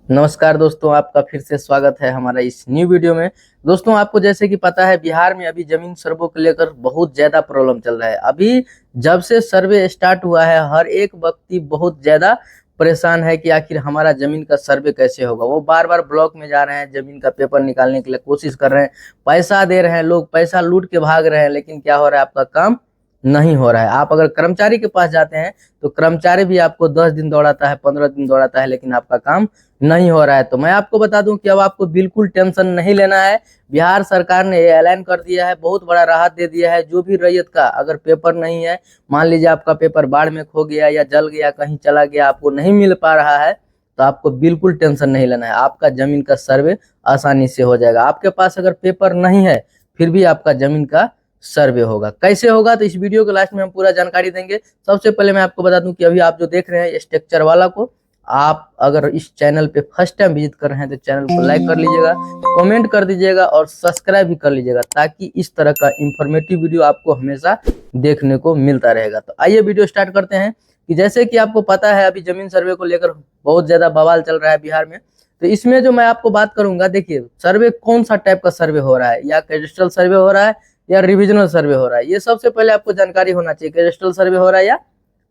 नमस्कार दोस्तों, आपका फिर से स्वागत है हमारा इस न्यू वीडियो में। दोस्तों, आपको जैसे कि पता है, बिहार में अभी जमीन सर्वे को लेकर बहुत ज्यादा प्रॉब्लम चल रहा है। अभी जब से सर्वे स्टार्ट हुआ है, हर एक व्यक्ति बहुत ज्यादा परेशान है कि आखिर हमारा जमीन का सर्वे कैसे होगा। वो बार बार ब्लॉक में जा रहे हैं, जमीन का पेपर निकालने के लिए कोशिश कर रहे हैं, पैसा दे रहे हैं, लोग पैसा लूट के भाग रहे हैं, लेकिन क्या हो रहा है, आपका काम नहीं हो रहा है। आप अगर कर्मचारी के पास जाते हैं तो कर्मचारी भी आपको 10 दिन दौड़ाता है, 15 दिन दौड़ाता है, लेकिन आपका काम नहीं हो रहा है। तो मैं आपको बता दूं कि अब आपको बिल्कुल टेंशन नहीं लेना है। बिहार सरकार ने ये ऐलान कर दिया है, बहुत बड़ा राहत दे दिया है। जो भी रैयत का अगर पेपर नहीं है, मान लीजिए आपका पेपर बाढ़ में खो गया या जल गया, कहीं चला गया, आपको नहीं मिल पा रहा है, तो आपको बिल्कुल टेंशन नहीं लेना है। आपका जमीन का सर्वे आसानी से हो जाएगा। आपके पास अगर पेपर नहीं है फिर भी आपका जमीन का सर्वे होगा। कैसे होगा, तो इस वीडियो के लास्ट में हम पूरा जानकारी देंगे। सबसे पहले मैं आपको बता दूं कि अभी आप जो देख रहे हैं स्ट्रक्चर वाला को, आप अगर इस चैनल पे फर्स्ट टाइम विजिट कर रहे हैं तो चैनल को लाइक कर लीजिएगा, कमेंट कर दीजिएगा और सब्सक्राइब भी कर लीजिएगा, ताकि इस तरह का इंफॉर्मेटिव वीडियो आपको हमेशा देखने को मिलता रहेगा। तो आइए वीडियो स्टार्ट करते हैं। कि जैसे कि आपको पता है, अभी जमीन सर्वे को लेकर बहुत ज्यादा बवाल चल रहा है बिहार में। तो इसमें जो मैं आपको बात करूंगा, देखिए सर्वे कौन सा टाइप का सर्वे हो रहा है, या कैडेस्ट्रल सर्वे हो रहा है या रिविजनल सर्वे हो रहा है, ये सबसे पहले आपको जानकारी होना चाहिए। कैडेस्ट्रल सर्वे हो रहा है या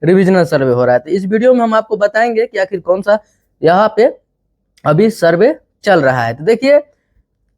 रिविजनल सर्वे हो रहा है। तो इस वीडियो में हम आपको बताएंगे कि आखिर कौन सा यहाँ पे अभी सर्वे चल रहा है। तो देखिए,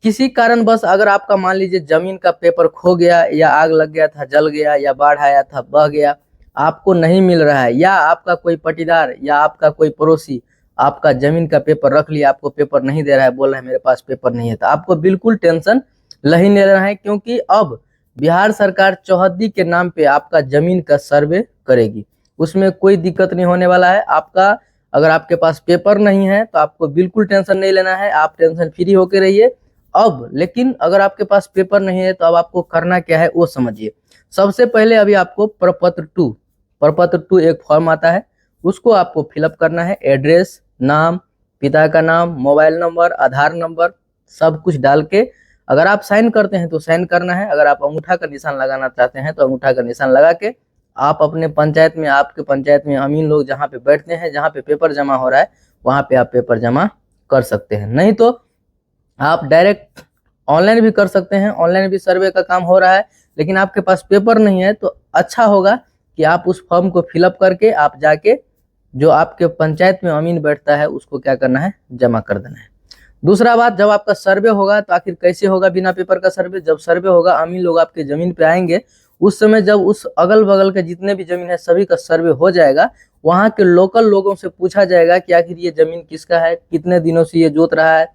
किसी कारणवश अगर आपका मान लीजिए जमीन का पेपर खो गया, या आग लग गया था, जल गया, या बाढ़ आया था, बह गया, आपको नहीं मिल रहा है, या आपका कोई पटीदार या आपका कोई पड़ोसी आपका जमीन का पेपर रख लिया, आपको पेपर नहीं दे रहा है, बोल रहा है मेरे पास पेपर नहीं है, तो आपको बिल्कुल टेंशन नहीं लेना है। क्योंकि अब बिहार सरकार चौहद्दी के नाम पे आपका जमीन का सर्वे करेगी। उसमें कोई दिक्कत नहीं होने वाला है। आपका अगर आपके पास पेपर नहीं है तो आपको बिल्कुल टेंशन नहीं लेना है, आप टेंशन फ्री होके रहिए। अब लेकिन अगर आपके पास पेपर नहीं है तो अब आपको करना क्या है वो समझिए। सबसे पहले अभी आपको प्रपत्र 2 एक फॉर्म आता है, उसको आपको फिलअप करना है। एड्रेस, नाम, पिता का नाम, मोबाइल नंबर, आधार नंबर, सब कुछ डाल के अगर आप साइन करते हैं तो साइन करना है। अगर आप अंगूठा का निशान लगाना चाहते हैं तो अंगूठा का निशान लगा के आप अपने पंचायत में, आपके पंचायत में अमीन लोग जहाँ पे बैठते हैं, जहाँ पे पेपर जमा हो रहा है, वहाँ पे आप पेपर जमा कर सकते हैं। नहीं तो आप डायरेक्ट ऑनलाइन भी कर सकते हैं, ऑनलाइन भी सर्वे का काम हो रहा है। लेकिन आपके पास पेपर नहीं है तो अच्छा होगा कि आप उस फॉर्म को फिलअप करके आप जाके जो आपके पंचायत में अमीन बैठता है उसको क्या करना है, जमा कर देना है। दूसरा बात, जब आपका सर्वे होगा तो आखिर कैसे होगा बिना पेपर का सर्वे। जब सर्वे होगा, अमीन लोग आपके जमीन पे आएंगे, उस समय जब उस अगल बगल के जितने भी जमीन है सभी का सर्वे हो जाएगा, वहां के लोकल लोगों से पूछा जाएगा कि आखिर ये जमीन किसका है, कितने दिनों से ये जोत रहा है,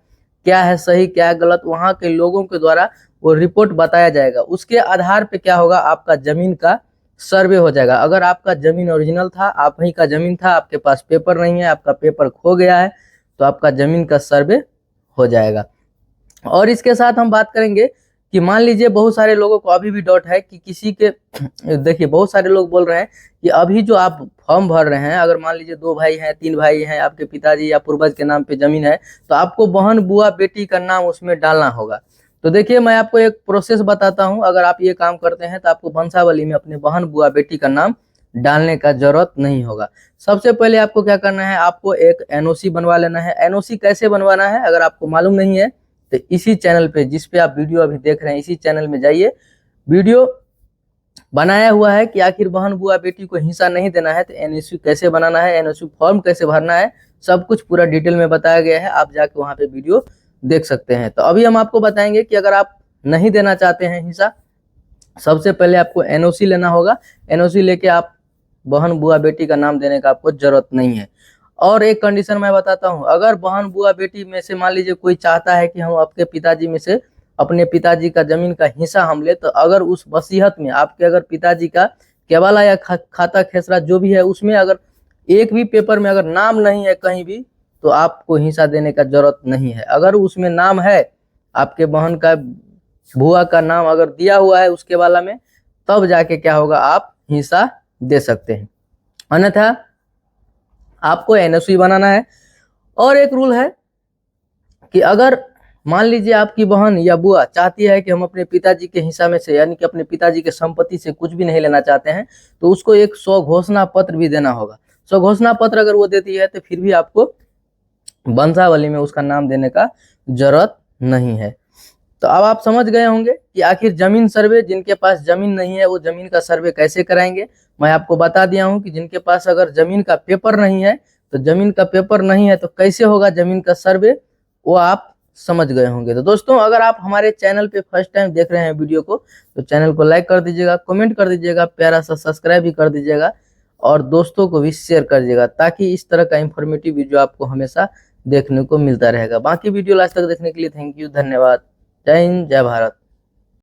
क्या है सही क्या है गलत, वहां के लोगों के द्वारा वो रिपोर्ट बताया जाएगा। उसके आधार पे क्या होगा, आपका जमीन का सर्वे हो जाएगा। अगर आपका जमीन ओरिजिनल था, आप ही का जमीन था, आपके पास पेपर नहीं है, आपका पेपर खो गया है, तो आपका जमीन का सर्वे हो जाएगा। और इसके साथ हम बात करेंगे कि मान लीजिए बहुत सारे लोगों को अभी भी डाउट है कि किसी के देखिए, बहुत सारे लोग बोल रहे हैं कि अभी जो आप फॉर्म भर रहे हैं, अगर मान लीजिए 2 भाई हैं, 3 भाई हैं, आपके पिताजी या पूर्वज के नाम पे जमीन है, तो आपको बहन, बुआ, बेटी का नाम उसमें डालना होगा। तो देखिए, मैं आपको एक प्रोसेस बताता हूँ। अगर आप ये काम करते हैं तो आपको वंशावली में अपने बहन, बुआ, बेटी का नाम डालने का जरूरत नहीं होगा। सबसे पहले आपको क्या करना है, आपको एक एनओसी बनवा लेना है। एनओसी कैसे बनवाना है अगर आपको मालूम नहीं है तो इसी चैनल पे, जिस पे आप वीडियो अभी देख रहे हैं, इसी चैनल में जाइए, वीडियो बनाया हुआ है कि आखिर बहन, बुआ, बेटी को हिस्सा नहीं देना है तो एनओसी कैसे बनाना है, एनओसी फॉर्म कैसे भरना है, सब कुछ पूरा डिटेल में बताया गया है। आप जाके वहां पे वीडियो देख सकते हैं। तो अभी हम आपको बताएंगे कि अगर आप नहीं देना चाहते हैं हिस्सा, सबसे पहले आपको एनओसी लेना होगा। एनओसी लेके आप बहन, बुआ, बेटी का नाम देने का आपको जरूरत नहीं है। और एक कंडीशन मैं बताता हूँ, अगर बहन, बुआ, बेटी में से मान लीजिए कोई चाहता है कि हम आपके पिताजी में से अपने पिताजी का जमीन का हिस्सा हम ले, तो अगर उस वसीयत में आपके अगर पिताजी का केवाला या खाता खेसरा जो भी है, उसमें अगर एक भी पेपर में अगर नाम नहीं है कहीं भी, तो आपको हिस्सा देने का जरूरत नहीं है। अगर उसमें नाम है, आपके बहन का, बुआ का नाम अगर दिया हुआ है उसके वाला में, तब जाके क्या होगा, आप हिस्सा दे सकते हैं। अन्यथा आपको एनओसी बनाना है। और एक रूल है कि अगर मान लीजिए आपकी बहन या बुआ चाहती है कि हम अपने पिताजी के हिस्सा में से, यानी कि अपने पिताजी के संपत्ति से कुछ भी नहीं लेना चाहते हैं, तो उसको एक स्वघोषणा पत्र भी देना होगा। स्वघोषणा पत्र अगर वो देती है तो फिर भी आपको वंशावली में उसका नाम देने का जरूरत नहीं है। तो अब आप समझ गए होंगे कि आखिर जमीन सर्वे, जिनके पास जमीन नहीं है वो जमीन का सर्वे कैसे कराएंगे। मैं आपको बता दिया हूं कि जिनके पास अगर जमीन का पेपर नहीं है, तो जमीन का पेपर नहीं है तो कैसे होगा जमीन का सर्वे, वो आप समझ गए होंगे। तो दोस्तों, अगर आप हमारे चैनल पे फर्स्ट टाइम देख रहे हैं वीडियो को, तो चैनल को लाइक कर दीजिएगा, कमेंट कर दीजिएगा, प्यारा सा सब्सक्राइब भी कर दीजिएगा और दोस्तों को भी शेयर कर दीजिएगा, ताकि इस तरह का इंफॉर्मेटिव वीडियो आपको हमेशा देखने को मिलता रहेगा। बाकी वीडियो लास्ट तक देखने के लिए थैंक यू, धन्यवाद। जय हिंद, जय भारत।